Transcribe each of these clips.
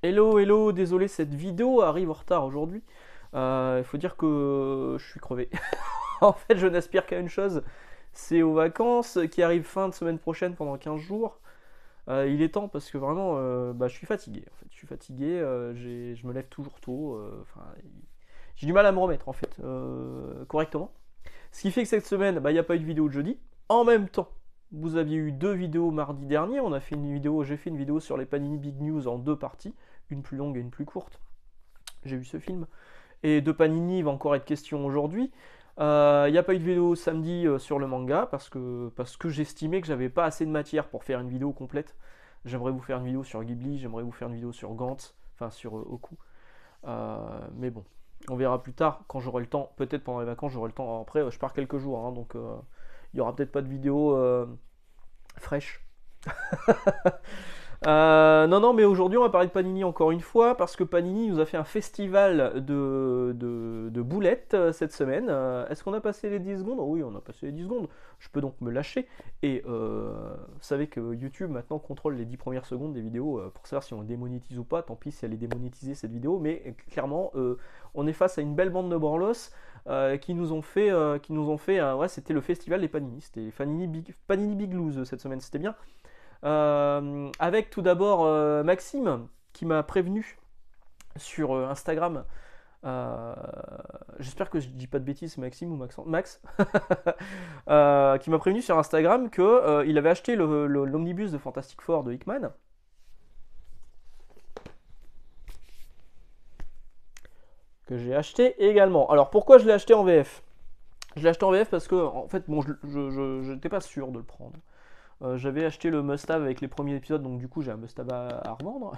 Hello, hello, désolé, cette vidéo arrive en retard aujourd'hui. Il faut dire que je suis crevé. En fait, je n'aspire qu'à une chose, c'est aux vacances qui arrivent fin de semaine prochaine pendant 15 jours. Il est temps parce que vraiment, je suis fatigué. En fait, je suis fatigué, je me lève toujours tôt. Enfin, j'ai du mal à me remettre en fait correctement. Ce qui fait que cette semaine, il n'y a pas eu de vidéo de jeudi. En même temps, vous aviez eu deux vidéos mardi dernier. J'ai fait une vidéo sur les Panini Big News en deux parties, une plus longue et une plus courte. J'ai vu ce film. Et de Panini, il va encore être question aujourd'hui. Il n'y a pas eu de vidéo samedi sur le manga parce que j'estimais que j'avais pas assez de matière pour faire une vidéo complète. J'aimerais vous faire une vidéo sur Ghibli, j'aimerais vous faire une vidéo sur Gantz, enfin sur Oku. Mais bon, on verra plus tard quand j'aurai le temps. Peut-être pendant les vacances, j'aurai le temps. Après, je pars quelques jours, hein, donc il y aura peut-être pas de vidéo fraîche. Non, non, mais aujourd'hui, on va parler de Panini encore une fois, parce que Panini nous a fait un festival de boulettes cette semaine. Est-ce qu'on a passé les 10 secondes? Oui, on a passé les 10 secondes. Je peux donc me lâcher. Et vous savez que YouTube maintenant contrôle les 10 premières secondes des vidéos pour savoir si on le démonétise ou pas. Tant pis si elle est démonétisée cette vidéo, mais clairement, on est face à une belle bande de branlos. Ouais, c'était le festival des Panini, c'était Panini Big Loose cette semaine, c'était bien. Avec tout d'abord Maxime qui m'a prévenu sur Instagram. euh, J'espère que je dis pas de bêtises, Maxime ou Max, qui m'a prévenu sur Instagram que il avait acheté l'omnibus de Fantastic Four de Hickman. Que j'ai acheté également. Alors pourquoi je l'ai acheté en VF? Je l'ai acheté en VF parce que en fait, bon, je n'étais pas sûr de le prendre. J'avais acheté le must-have avec les premiers épisodes, donc du coup j'ai un must-have à revendre.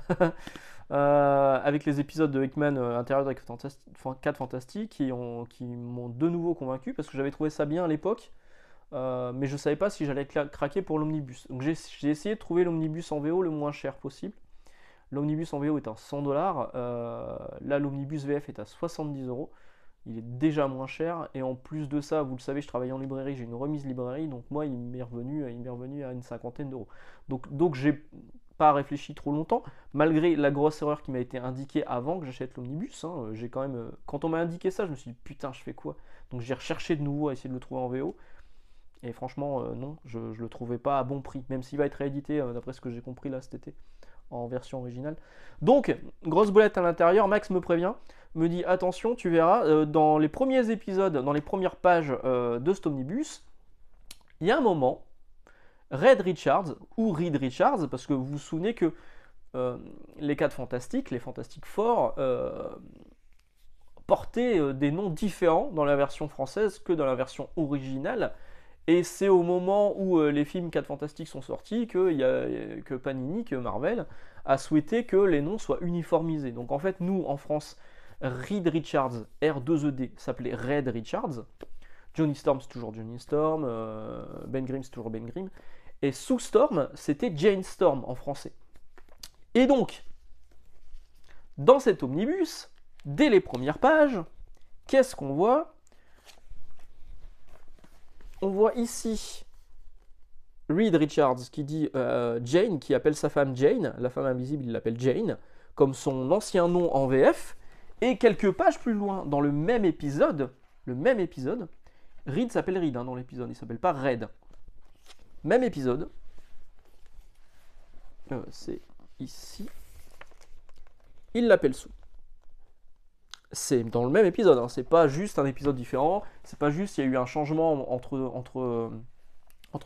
Avec les épisodes de Hickman intérieur de 4 Fantastiques qui m'ont de nouveau convaincu parce que j'avais trouvé ça bien à l'époque, mais je savais pas si j'allais craquer pour l'omnibus. Donc j'ai essayé de trouver l'omnibus en VO le moins cher possible. L'omnibus en VO est à 100 $. Là, l'omnibus VF est à 70 €. Il est déjà moins cher. Et en plus de ça, vous le savez, je travaille en librairie, j'ai une remise librairie. Donc moi, il m'est revenu à une cinquantaine d'euros. Donc j'ai pas réfléchi trop longtemps, malgré la grosse erreur qui m'a été indiquée avant que j'achète l'omnibus. Hein. J'ai quand même, quand on m'a indiqué ça, je me suis dit putain, je fais quoi? Donc j'ai recherché de nouveau à essayer de le trouver en VO. Et franchement, non, je le trouvais pas à bon prix, même s'il va être réédité, d'après ce que j'ai compris là cet été en version originale. Donc, grosse boulette à l'intérieur, Max me prévient, me dit attention, tu verras, dans les premiers épisodes, dans les premières pages de cet omnibus, il y a un moment, Red Richards, ou Reed Richards, parce que vous vous souvenez que les 4 fantastiques, les Fantastiques Four, portaient des noms différents dans la version française que dans la version originale. Et c'est au moment où les films 4 Fantastiques sont sortis que Panini, que Marvel, a souhaité que les noms soient uniformisés. Donc en fait, nous, en France, Reed Richards, R2ED, s'appelait Red Richards. Johnny Storm, c'est toujours Johnny Storm. Ben Grimm, c'est toujours Ben Grimm. Et Sue Storm, c'était Jane Storm en français. Et donc, dans cet omnibus, dès les premières pages, qu'est-ce qu'on voit? On voit ici Reed Richards qui dit Jane, qui appelle sa femme Jane, la femme invisible, il l'appelle Jane, comme son ancien nom en VF, et quelques pages plus loin, dans le même épisode, Reed s'appelle Reed dans l'épisode, il s'appelle pas Red. Même épisode, c'est ici, il l'appelle Sue. C'est dans le même épisode, hein. C'est pas juste un épisode différent, c'est pas juste il y a eu un changement entre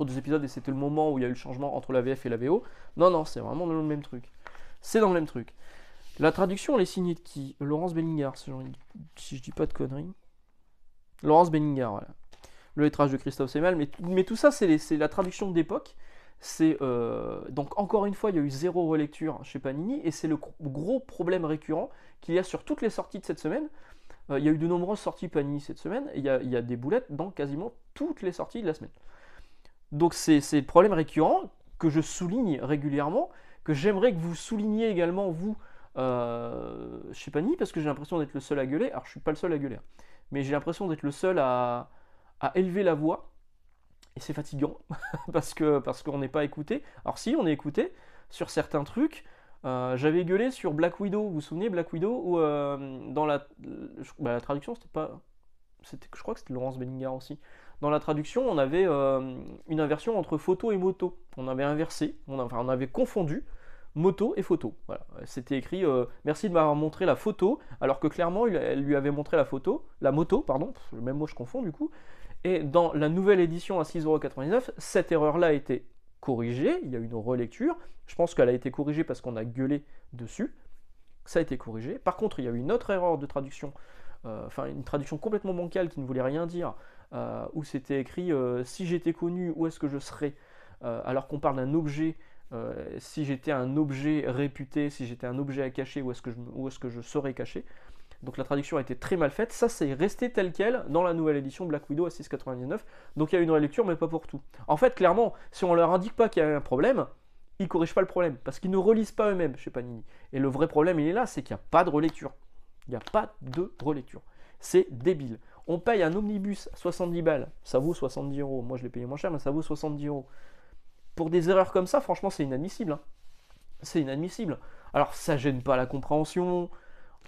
deux épisodes et c'était le moment où il y a eu le changement entre la VF et la VO. Non, non, c'est vraiment dans le même truc. C'est dans le même truc. La traduction, elle est signée de qui? Laurence Bellinger, si je dis pas de conneries. Laurence Bellinger, voilà. Le lettrage de Christophe Semel, mais tout ça, c'est la traduction d'époque. Donc encore une fois, il y a eu zéro relecture chez Panini et c'est le gros problème récurrent qu'il y a sur toutes les sorties de cette semaine. Il y a eu de nombreuses sorties Panini cette semaine et il y a des boulettes dans quasiment toutes les sorties de la semaine. Donc c'est le problème récurrent que je souligne régulièrement, que j'aimerais que vous souligniez également vous chez Panini, parce que j'ai l'impression d'être le seul à gueuler. Alors je suis pas le seul à gueuler, hein, mais j'ai l'impression d'être le seul à élever la voix. Et c'est fatigant parce qu'on n'est pas écouté. Alors si, on est écouté sur certains trucs. J'avais gueulé sur Black Widow, vous vous souvenez Black Widow, où dans la traduction, c'était pas. Je crois que c'était Laurence Bellingham aussi. Dans la traduction, on avait une inversion entre photo et moto. On avait inversé, on avait confondu moto et photo. Voilà. C'était écrit merci de m'avoir montré la photo, alors que clairement, elle lui avait montré la moto, pardon, même moi je confonds du coup. Et dans la nouvelle édition à 6,99€, cette erreur-là a été corrigée, il y a eu une relecture. Je pense qu'elle a été corrigée parce qu'on a gueulé dessus. Ça a été corrigé. Par contre, il y a eu une autre erreur de traduction, une traduction complètement bancale qui ne voulait rien dire, où c'était écrit si j'étais connu, où est-ce que je serais alors qu'on parle d'un objet, si j'étais un objet réputé, si j'étais un objet à cacher, où est-ce que je serais caché. Donc la traduction a été très mal faite. Ça, c'est resté tel quel dans la nouvelle édition Black Widow à 6,99. Donc il y a une relecture, mais pas pour tout. En fait, clairement, si on leur indique pas qu'il y a un problème, ils corrigent pas le problème, parce qu'ils ne relisent pas eux-mêmes chez Panini. Et le vrai problème, il est là, c'est qu'il n'y a pas de relecture. Il n'y a pas de relecture. C'est débile. On paye un omnibus 70 balles, ça vaut 70€. Moi, je l'ai payé moins cher, mais ça vaut 70€. Pour des erreurs comme ça, franchement, c'est inadmissible. Hein. C'est inadmissible. Alors, ça gêne pas la compréhension.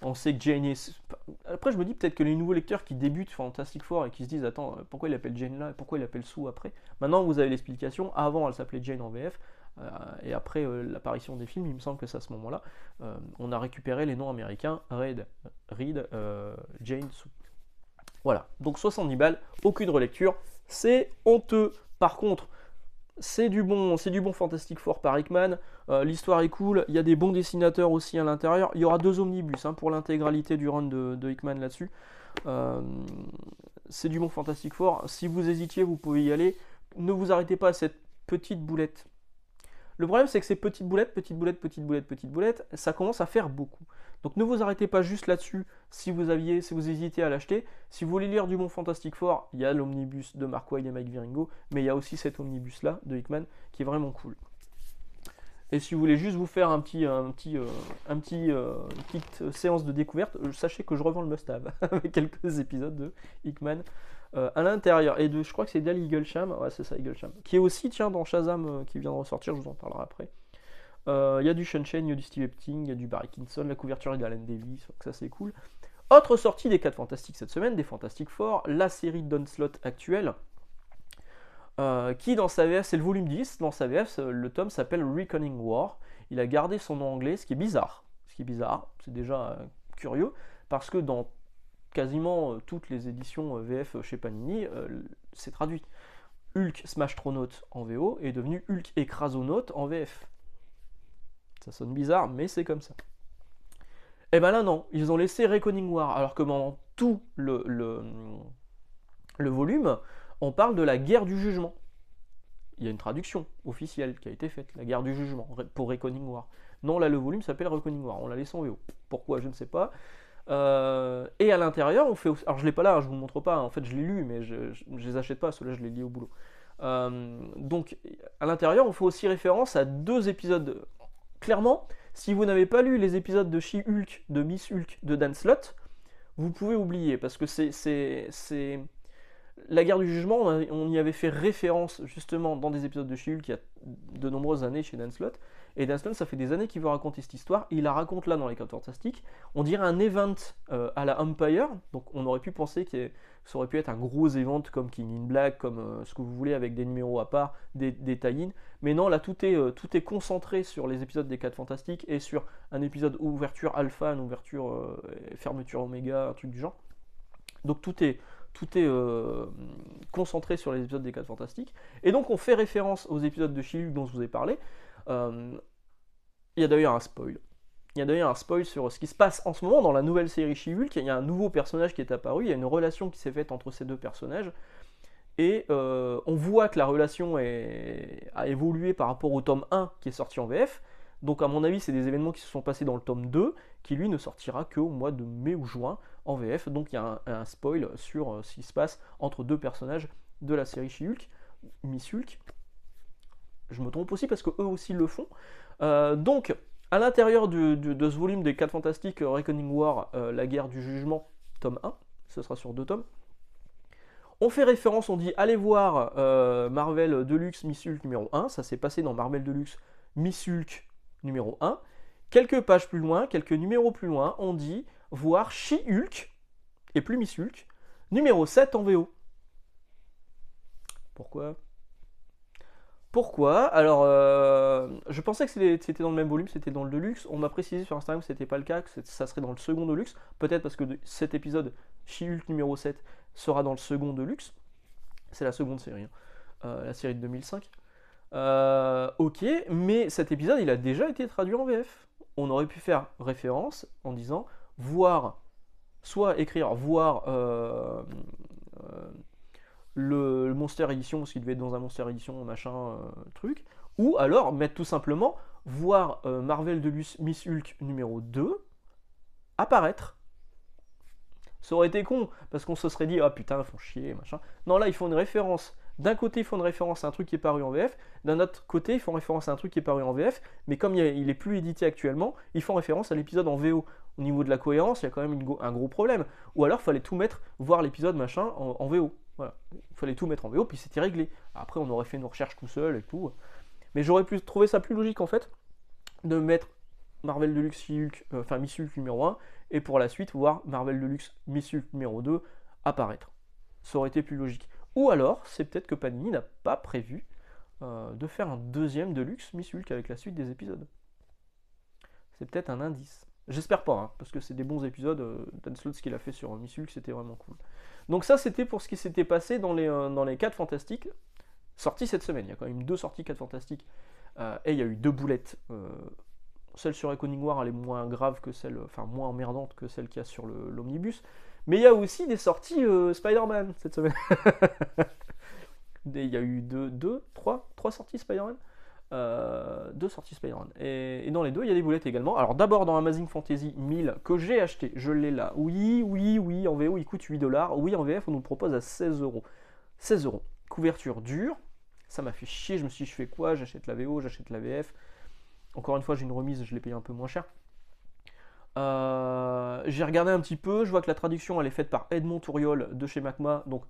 On sait que Jane est. Après, je me dis peut-être que les nouveaux lecteurs qui débutent Fantastic Four et qui se disent attends, pourquoi il appelle Jane là et pourquoi il appelle Sue après. Maintenant, vous avez l'explication. Avant, elle s'appelait Jane en VF. Et après l'apparition des films, il me semble que c'est à ce moment-là, on a récupéré les noms américains Reed, Jane, Sue. Voilà. Donc 70 balles, aucune relecture. C'est honteux. Par contre, c'est du bon Fantastic Four par Hickman. L'histoire est cool, il y a des bons dessinateurs aussi à l'intérieur. Il y aura 2 omnibus pour l'intégralité du run de Hickman là-dessus. C'est du bon Fantastic Four. Si vous hésitiez, vous pouvez y aller. Ne vous arrêtez pas à cette petite boulette. Le problème, c'est que ces petites boulettes, ça commence à faire beaucoup. Donc ne vous arrêtez pas juste là-dessus si vous hésitez à l'acheter. Si vous voulez lire du bon Fantastic Four, il y a l'omnibus de Mark Waid et Mike Wieringo, mais il y a aussi cet omnibus-là de Hickman qui est vraiment cool. Et si vous voulez juste vous faire une petite séance de découverte, sachez que je revends le must-have avec quelques épisodes de Hickman à l'intérieur. Et je crois que c'est Dale Eaglesham, ouais c'est ça Eaglesham, qui est aussi dans Shazam qui vient de ressortir, je vous en parlerai après. Il y a du Sean Shane, il y a du Steve Epting, il y a du Barry Kinson, la couverture est d'Alan Davis, donc ça c'est cool. Autre sortie des 4 Fantastiques cette semaine, des Fantastic Four, la série d'Onslaught actuelle. Qui dans sa VF, c'est le volume 10, dans sa VF, le tome s'appelle Reckoning War. Il a gardé son nom anglais, ce qui est bizarre. C'est déjà curieux, parce que dans quasiment toutes les éditions VF chez Panini, c'est traduit. Hulk Smashtronaut en VO est devenu Hulk Écrasonaut en VF. Ça sonne bizarre, mais c'est comme ça. Et ben là non, ils ont laissé Reckoning War, alors que pendant tout le volume, on parle de la guerre du jugement. Il y a une traduction officielle qui a été faite, la guerre du jugement, pour Reckoning War. Non, là, le volume s'appelle Reckoning War, on l'a laissé en VO. Pourquoi, je ne sais pas. Et à l'intérieur, on fait... Alors, je ne l'ai pas là, je ne vous le montre pas, en fait, je l'ai lu, mais je ne les achète pas, ceux-là, je les lis au boulot. Donc, à l'intérieur, on fait aussi référence à 2 épisodes. Clairement, si vous n'avez pas lu les épisodes de She-Hulk, de Miss Hulk, de Dan Slott, vous pouvez oublier, parce que c'est... La guerre du jugement, on y avait fait référence justement dans des épisodes de She-Hulk il y a de nombreuses années chez Dan Slott. Et Dan Slott, ça fait des années qu'il veut raconter cette histoire. Il la raconte là dans les 4 Fantastiques. On dirait un event à la Empire. Donc on aurait pu penser que ça aurait pu être un gros event comme King in Black, comme ce que vous voulez avec des numéros à part, des tie-in. Mais non, là tout est concentré sur les épisodes des 4 Fantastiques et sur un épisode ouverture alpha, une ouverture fermeture oméga, un truc du genre. Donc tout est concentré sur les épisodes des 4 Fantastiques. Et donc on fait référence aux épisodes de She-Hulk dont je vous ai parlé. Il y a d'ailleurs un spoil. Il y a d'ailleurs un spoil sur ce qui se passe en ce moment dans la nouvelle série She-Hulk. Il y a un nouveau personnage qui est apparu, il y a une relation qui s'est faite entre ces 2 personnages. Et on voit que la relation a évolué par rapport au tome 1 qui est sorti en VF. Donc à mon avis, c'est des événements qui se sont passés dans le tome 2, qui lui ne sortira qu'au mois de mai ou juin en VF. Donc il y a un spoil sur ce qui se passe entre 2 personnages de la série She-Hulk, Miss Hulk. Je me trompe aussi parce que eux aussi le font. Donc à l'intérieur de ce volume des 4 Fantastiques, Reckoning War, la guerre du jugement, tome 1, ce sera sur 2 tomes. On fait référence, on dit allez voir Marvel Deluxe Miss Hulk numéro 1, ça s'est passé dans Marvel Deluxe Miss Hulk numéro 1, quelques pages plus loin, quelques numéros plus loin, on dit voir She-Hulk, et plus Miss Hulk, numéro 7 en VO. Pourquoi ? Alors, je pensais que c'était dans le même volume, c'était dans le Deluxe. On m'a précisé sur Instagram que c'était pas le cas, que ça serait dans le second Deluxe. Peut-être parce que cet épisode, She-Hulk numéro 7, sera dans le second Deluxe. C'est la seconde série, la série de 2005. Ok, mais cet épisode, il a déjà été traduit en VF. On aurait pu faire référence en disant voir, soit écrire voir le Monster Edition, parce qu'il devait être dans un Monster Edition, machin, truc, ou alors mettre tout simplement voir Marvel Deluxe Miss Hulk numéro 2 apparaître. Ça aurait été con, parce qu'on se serait dit, ah putain, ils font chier, machin. Non, là, ils font une référence. D'un côté, ils font une référence à un truc qui est paru en VF, d'un autre côté, ils font référence à un truc qui est paru en VF, mais comme il est plus édité actuellement, ils font référence à l'épisode en VO. Au niveau de la cohérence, il y a quand même un gros problème. Ou alors, il fallait tout mettre, voir l'épisode machin en VO. Voilà. Il fallait tout mettre en VO, puis c'était réglé. Après, on aurait fait nos recherches tout seul et tout. Mais j'aurais pu trouver ça plus logique, en fait, de mettre Marvel Deluxe Hulk, Miss Hulk numéro 1, et pour la suite, voir Marvel Deluxe Miss Hulk numéro 2 apparaître. Ça aurait été plus logique. Ou alors, c'est peut-être que Panini n'a pas prévu de faire un deuxième Deluxe Miss Hulk avec la suite des épisodes. C'est peut-être un indice. J'espère pas, hein, parce que c'est des bons épisodes. Dan Slott, ce qu'il a fait sur Miss Hulk, c'était vraiment cool. Donc ça, c'était pour ce qui s'était passé dans les 4 Fantastiques, sortis cette semaine. Il y a quand même 2 sorties 4 Fantastiques, et il y a eu 2 boulettes. Celle sur Reckoning War, elle est moins grave que celle, enfin moins emmerdante que celle qu'il y a sur l'Omnibus. Mais il y a aussi des sorties Spider-Man cette semaine. Il y a eu 3 sorties Spider-Man. 2 sorties Spider-Man. Et dans les 2, il y a des boulettes également. Alors d'abord dans Amazing Fantasy 1000, que j'ai acheté, je l'ai là. Oui, en VO il coûte 8$. Oui, en VF on nous le propose à 16€. 16€. Couverture dure. Ça m'a fait chier, je me suis dit, je fais quoi ? J'achète la VO, j'achète la VF. Encore une fois, j'ai une remise, je l'ai payé un peu moins cher. J'ai regardé un petit peu, je vois que la traduction elle est faite par Edmond Touriol de chez Macma, donc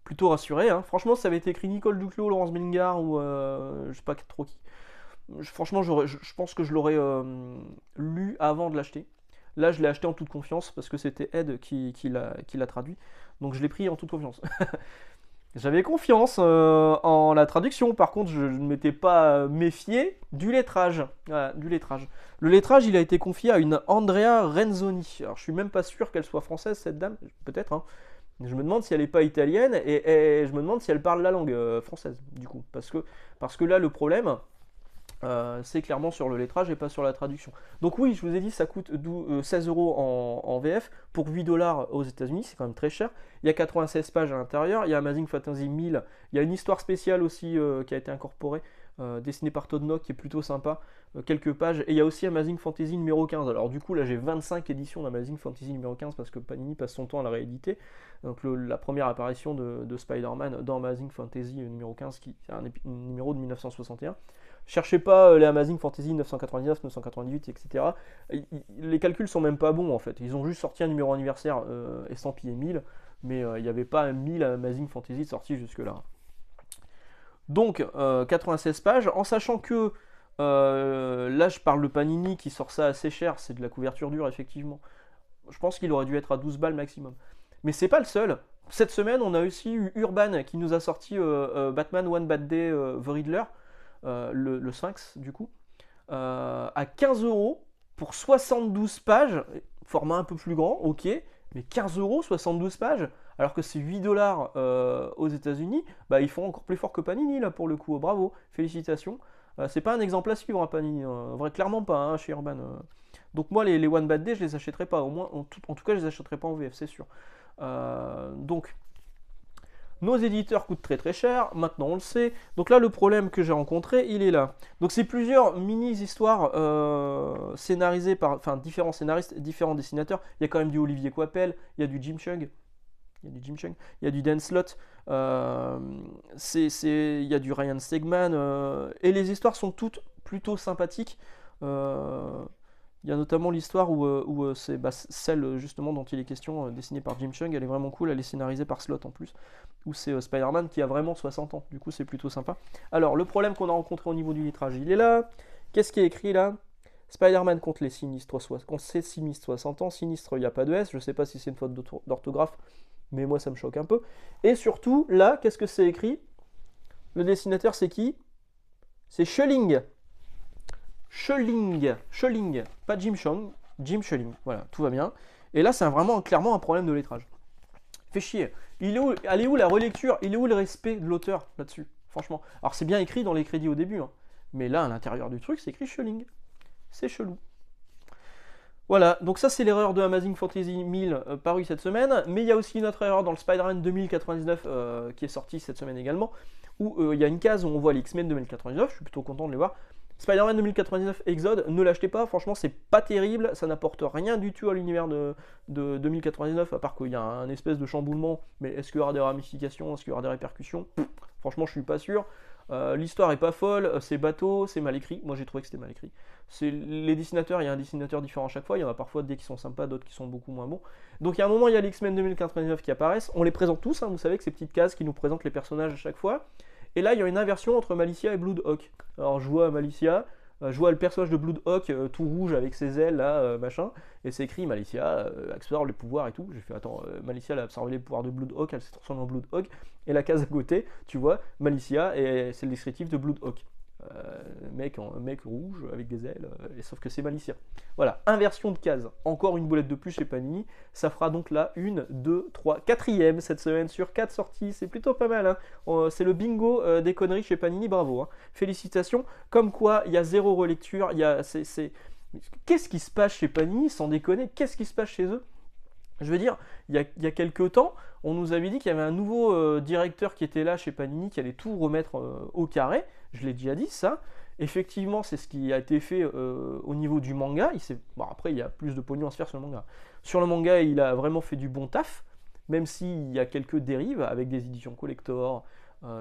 plutôt rassuré. Hein. Franchement, ça avait été écrit Nicole Duclos, Laurence Bellingar ou je sais pas trop qui. Franchement, je pense que je l'aurais lu avant de l'acheter. Là, je l'ai acheté en toute confiance parce que c'était Ed qui l'a traduit, donc je l'ai pris en toute confiance. J'avais confiance en la traduction, par contre je ne m'étais pas méfié du lettrage. Voilà, du lettrage. Le lettrage il a été confié à une Andrea Renzoni. Alors je suis même pas sûr qu'elle soit française cette dame, peut-être. Hein. Je me demande si elle n'est pas italienne et je me demande si elle parle la langue française du coup. Parce que là le problème c'est clairement sur le lettrage et pas sur la traduction. Donc oui, je vous ai dit, ça coûte 16€ en VF pour 8$ aux États-Unis, c'est quand même très cher. Il y a 96 pages à l'intérieur, il y a Amazing Fantasy 1000, il y a une histoire spéciale aussi qui a été incorporée, dessinée par Todd Knock, qui est plutôt sympa, quelques pages, et il y a aussi Amazing Fantasy numéro 15. Alors du coup là j'ai 25 éditions d'Amazing Fantasy numéro 15 parce que Panini passe son temps à la rééditer. Donc la première apparition de Spider-Man dans Amazing Fantasy numéro 15, qui est un numéro de 1961. Cherchez pas les Amazing Fantasy 999, 998, etc. Les calculs sont même pas bons en fait. Ils ont juste sorti un numéro anniversaire estampillé 1000, mais il n'y avait pas 1000 Amazing Fantasy sortis jusque-là. Donc 96 pages, en sachant que là je parle de Panini qui sort ça assez cher, c'est de la couverture dure effectivement. Je pense qu'il aurait dû être à 12 balles maximum. Mais c'est pas le seul. Cette semaine on a aussi eu Urban qui nous a sorti Batman One Bad Day The Riddler. Le Sphinx du coup, à 15€ pour 72 pages, format un peu plus grand, ok, mais 15€, 72 pages, alors que c'est 8$ aux États-Unis, bah ils font encore plus fort que Panini là pour le coup, bravo, félicitations. C'est pas un exemple à suivre à Panini, vrai, clairement pas hein, chez Urban. Donc moi les One Bad Day je les achèterai pas, au moins en tout cas je les achèterai pas en VF, c'est sûr. Donc nos éditeurs coûtent très très cher, maintenant on le sait. Donc là, le problème que j'ai rencontré, il est là. Donc c'est plusieurs mini-histoires scénarisées par différents scénaristes, différents dessinateurs. Il y a quand même du Olivier Coipel, il y a du Jim Cheung, il y a du Dan Slott, il y a du Ryan Stegman, et les histoires sont toutes plutôt sympathiques. Il y a notamment l'histoire où c'est celle justement dont il est question, dessinée par Jim Cheung, elle est vraiment cool, elle est scénarisée par Slott en plus, où c'est Spider-Man qui a vraiment 60 ans, du coup c'est plutôt sympa. Alors le problème qu'on a rencontré au niveau du lettrage, il est là. Qu'est-ce qui est écrit là ? Spider-Man contre les sinistres, contre ces sinistres 60 ans. Sinistre, il n'y a pas de S. Je sais pas si c'est une faute d'orthographe, mais moi ça me choque un peu. Et surtout, là, qu'est-ce que c'est écrit? Le dessinateur, c'est qui? C'est Schilling. Schilling. Pas Jim Chong, Jim Schilling. Voilà, tout va bien. Et là, c'est vraiment clairement un problème de lettrage. Fait chier. Elle est où la relecture? Il est où le respect de l'auteur là-dessus? Franchement. Alors, c'est bien écrit dans les crédits au début, hein. Mais là, à l'intérieur du truc, c'est écrit Schilling. C'est chelou. Voilà, donc ça c'est l'erreur de Amazing Fantasy 1000 paru cette semaine, mais il y a aussi une autre erreur dans le Spider-Man 2099 qui est sorti cette semaine également, où il y a une case où on voit les X-Men 2099, je suis plutôt content de les voir. Spider-Man 2099 Exode, ne l'achetez pas, franchement c'est pas terrible, ça n'apporte rien du tout à l'univers de 2099, à part qu'il y a un espèce de chamboulement, mais est-ce qu'il y aura des ramifications, est-ce qu'il y aura des répercussions? Franchement je suis pas sûr. L'histoire est pas folle, c'est bateau, c'est mal écrit. Moi j'ai trouvé que c'était mal écrit. Les dessinateurs, il y a un dessinateur différent à chaque fois. Il y en a parfois des qui sont sympas, d'autres qui sont beaucoup moins bons. Donc il y a un moment, il y a les X-Men 2099 qui apparaissent. On les présente tous, hein, vous savez que ces petites cases qui nous présentent les personnages à chaque fois. Et là il y a une inversion entre Malicia et Bloodhawk. Alors je vois Malicia, je vois le personnage de Bloodhawk tout rouge avec ses ailes là, machin. Et c'est écrit Malicia absorbe les pouvoirs et tout. J'ai fait attends, Malicia elle a absorbé les pouvoirs de Bloodhawk, elle s'est transformée en Bloodhawk. Et la case à côté, tu vois, Malicia, et c'est le descriptif de Bloodhawk. Mec rouge avec des ailes, et sauf que c'est Malicia. Voilà, inversion de case. Encore une boulette de plus chez Panini. Ça fera donc là 1, 2, 3, 4e cette semaine sur 4 sorties. C'est plutôt pas mal. Hein. C'est le bingo des conneries chez Panini, bravo. Hein. Félicitations. Comme quoi, il y a zéro relecture. Qu'est-ce qui se passe chez Panini, sans déconner? Qu'est-ce qui se passe chez eux? Je veux dire, il y a quelques temps, on nous avait dit qu'il y avait un nouveau directeur qui était là chez Panini, qui allait tout remettre au carré. Je l'ai déjà dit, ça. Effectivement, c'est ce qui a été fait au niveau du manga. Bon, après, il y a plus de pognon à se faire sur le manga. Sur le manga, il a vraiment fait du bon taf, même s'il y a quelques dérives avec des éditions collector,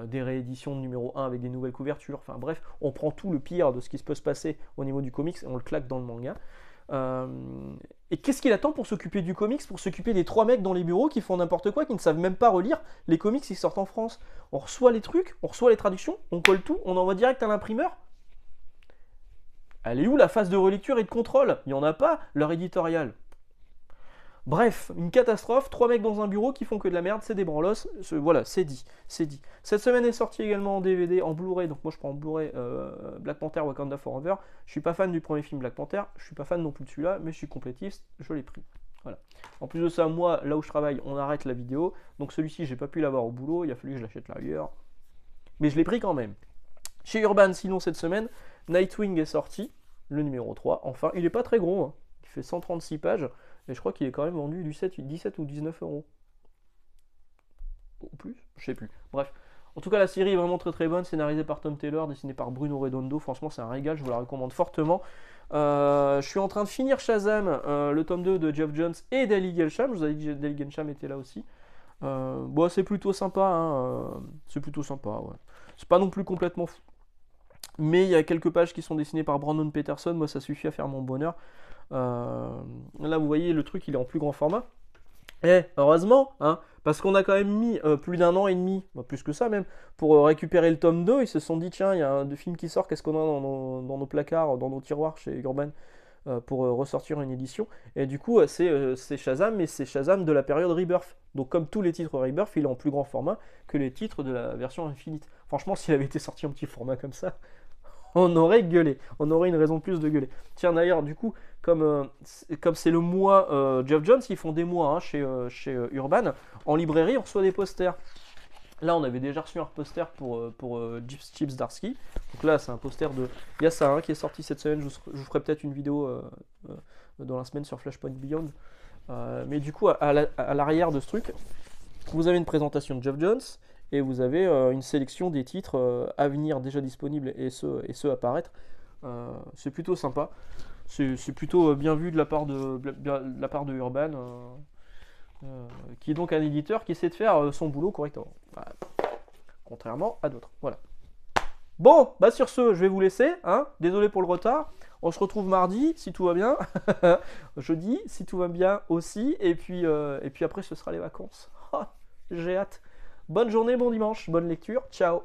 des rééditions de numéro 1 avec des nouvelles couvertures. Enfin bref, on prend tout le pire de ce qui peut se passer au niveau du comics et on le claque dans le manga. Et qu'est-ce qu'il attend pour s'occuper du comics, pour s'occuper des 3 mecs dans les bureaux qui font n'importe quoi, qui ne savent même pas relire les comics qui sortent en France? On reçoit les trucs, on reçoit les traductions, on colle tout, on envoie direct à l'imprimeur. Elle est où la phase de relecture et de contrôle? Il n'y en a pas, leur éditorial. Bref, une catastrophe, 3 mecs dans un bureau qui font que de la merde, c'est des branlos, voilà, c'est dit. Cette semaine est sortie également en DVD, en Blu-ray, donc moi je prends en Blu-ray Black Panther Wakanda Forever. Je suis pas fan du premier film Black Panther, je suis pas fan non plus de celui-là, mais je suis complétiste, je l'ai pris. Voilà. En plus de ça, moi, là où je travaille, on arrête la vidéo, donc celui-ci j'ai pas pu l'avoir au boulot, il a fallu que je l'achète là ailleurs. Mais je l'ai pris quand même. Chez Urban, sinon cette semaine, Nightwing est sorti, le numéro 3, enfin, il est pas très gros, hein. Il fait 136 pages. Et je crois qu'il est quand même vendu 17 ou 19 euros. Ou plus? Je sais plus. Bref. En tout cas, la série est vraiment très très bonne, scénarisée par Tom Taylor, dessinée par Bruno Redondo. Franchement, c'est un régal, je vous la recommande fortement. Je suis en train de finir Shazam, le tome 2 de Geoff Johns et d'Ali Gelsham. Je vous avais dit que Dali Gelsham était là aussi. Bon, c'est plutôt sympa, hein. C'est plutôt sympa, ouais. C'est pas non plus complètement fou. Mais il y a quelques pages qui sont dessinées par Brandon Peterson. Moi, ça suffit à faire mon bonheur. Là vous voyez le truc il est en plus grand format, et heureusement hein, parce qu'on a quand même mis plus d'1 an et demi, plus que ça même, pour récupérer le tome 2. Ils se sont dit tiens il y a un film qui sort, qu'est-ce qu'on a dans nos placards, dans nos tiroirs chez Urban pour ressortir une édition, et du coup c'est Shazam, mais c'est Shazam de la période Rebirth, donc comme tous les titres Rebirth il est en plus grand format que les titres de la version Infinite. Franchement s'il avait été sorti en petit format comme ça, on aurait gueulé, on aurait une raison de plus de gueuler. Tiens d'ailleurs du coup comme c'est le mois Geoff Johns, ils font des mois hein, chez Urban, en librairie on reçoit des posters. Là on avait déjà reçu un poster pour Chips Darsky, donc là c'est un poster de... Il y a ça hein, qui est sorti cette semaine, je vous ferai peut-être une vidéo dans la semaine sur Flashpoint Beyond. Mais du coup à l'arrière de ce truc, vous avez une présentation de Geoff Johns, et vous avez une sélection des titres à venir déjà disponibles et ceux à paraître. C'est plutôt sympa. C'est plutôt bien vu de la part de Urban, qui est donc un éditeur qui essaie de faire son boulot correctement. Voilà. Contrairement à d'autres. Voilà. Bon, bah sur ce, je vais vous laisser. Hein. Désolé pour le retard. On se retrouve mardi, si tout va bien. Jeudi, si tout va bien aussi. Et puis après, ce sera les vacances. J'ai hâte. Bonne journée, bon dimanche, bonne lecture, ciao.